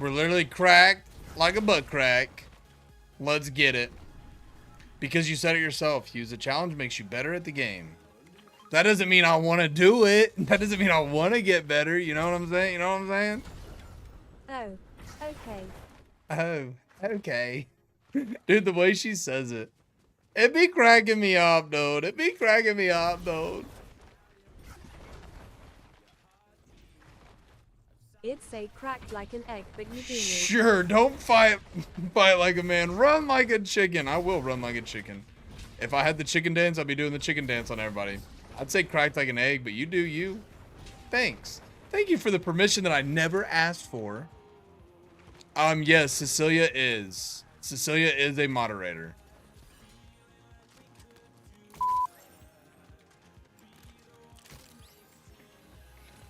We're literally cracked like a butt crack. Let's get it. Because you said it yourself. Use a challenge makes you better at the game. That doesn't mean I want to do it. That doesn't mean I want to get better. You know what I'm saying? You know what I'm saying? Oh, okay. Oh, okay. Dude, the way she says it. It be cracking me up, dude. It be cracking me up, dude. It'd say cracked like an egg, but you do. Sure, don't fight like a man. Run like a chicken. I will run like a chicken. If I had the chicken dance, I'd be doing the chicken dance on everybody. I'd say cracked like an egg, but you do you. Thanks. Thank you for the permission that I never asked for. Yes, Cecilia is. Cecilia is a moderator.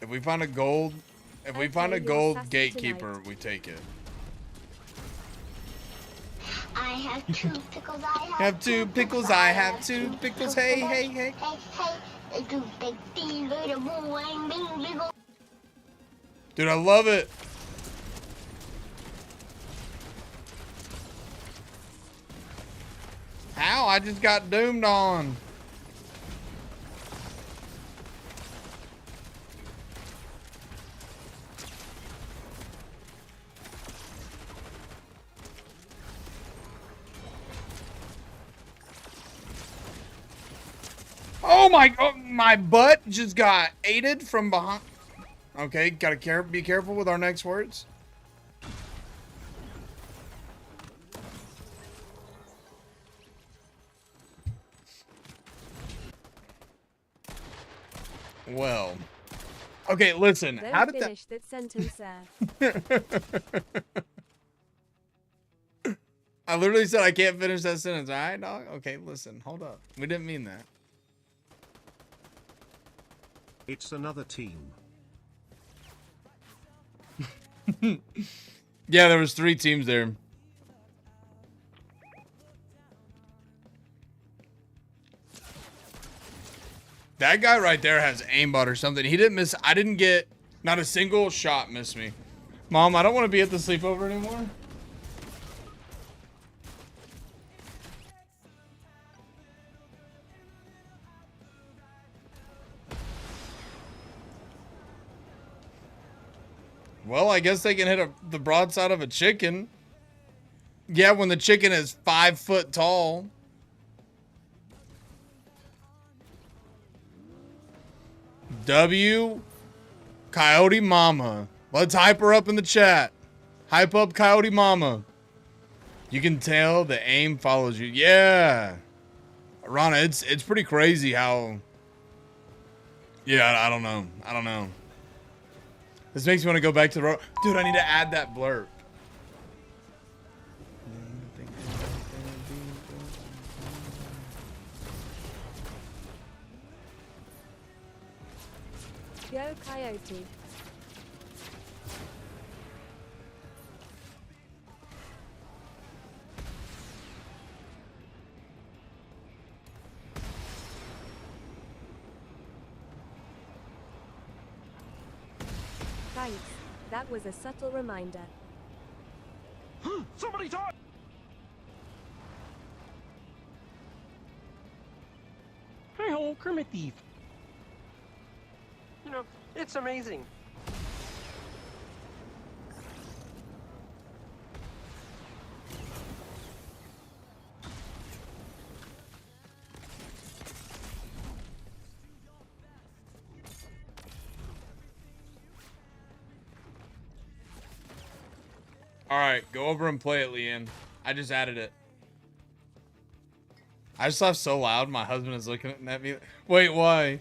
If we find a gold, gatekeeper, we take it. I have 2 pickles. I have 2 pickles. I have 2 pickles. Hey, hey, hey. Hey, hey. Dude, I love it. Ow, I just got doomed on. Oh my butt just got aided from behind. Okay, gotta be careful with our next words. Well, okay, listen. How did finish that sentence there? I literally said I can't finish that sentence. All right, dog. Okay, listen. Hold up. We didn't mean that. It's another team. Yeah, there was 3 teams there. That guy right there has aimbot or something. He didn't miss. I didn't get not a single shot miss me. Mom, I don't want to be at the sleepover anymore. Well, I guess they can hit the broadside of a chicken. Yeah, when the chicken is 5 foot tall. W. Coyote Mama. Let's hype her up in the chat. Hype up Coyote Mama. You can tell the aim follows you. Yeah. Rana, it's pretty crazy how... Yeah, I don't know. I don't know. This makes me want to go back to the road. Dude, I need to add that blurb. Go Coyote. Thanks. That was a subtle reminder. Somebody died! Hi-ho, Kermit Thief. You know, it's amazing. All right, go over and play it, Leanne. I just added it. I just laughed so loud. My husband is looking at me. Wait, why?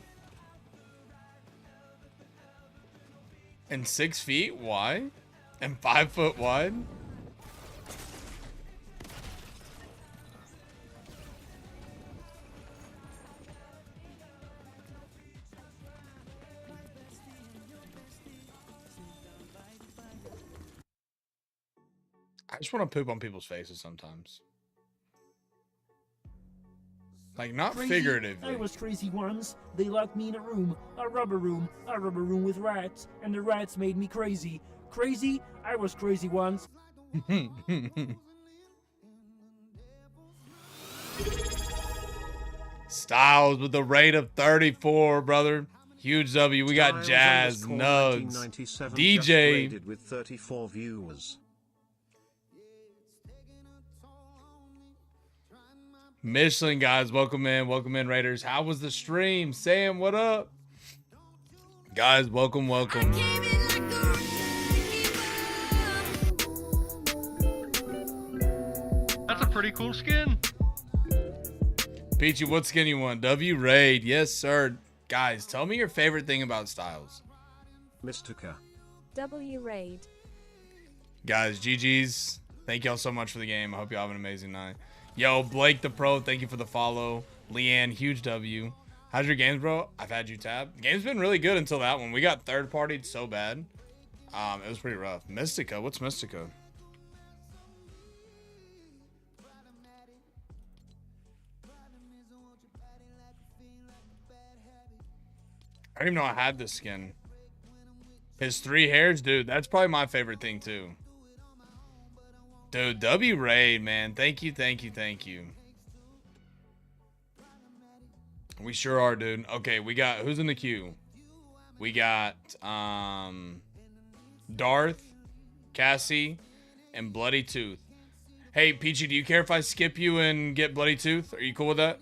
And 6 feet? Why? And 5 foot wide? I just want to poop on people's faces sometimes. Like, not Crazy. figuratively. I was crazy once. They locked me in a rubber room with rats, and the rats made me crazy. Crazy? I was crazy once. Styles with the rate of 34, brother. Huge W. We got Jazz, Nugs, 1997 DJ. just rated with 34 viewers. Michelin guys, welcome in Raiders. How was the stream? Sam, what up? Guys, welcome. That's a pretty cool skin. Peachy, what skin you want? W Raid, yes sir. Guys, tell me your favorite thing about Styles. Mystica. W Raid. Guys, GG's. Thank y'all so much for the game. I hope y'all have an amazing night. Yo, Blake the Pro, thank you for the follow. Leanne, huge W. How's your games, bro? I've had you tab. The game's been really good until that one. We got third partied so bad. It was pretty rough. Mystica, what's Mystica? I didn't even know I had this skin. His 3 hairs, dude, that's probably my favorite thing too. Dude, W Raid, man. Thank you. We sure are, dude. Okay, we got, who's in the queue? We got Darth, Cassie, and Bloody Tooth. Hey, Peachy, do you care if I skip you and get Bloody Tooth? Are you cool with that?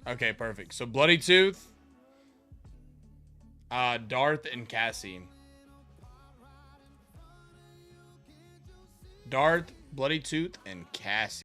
Okay, perfect. So Bloody Tooth, Darth, and Cassie. Darth, Bloody Tooth, and Cassie.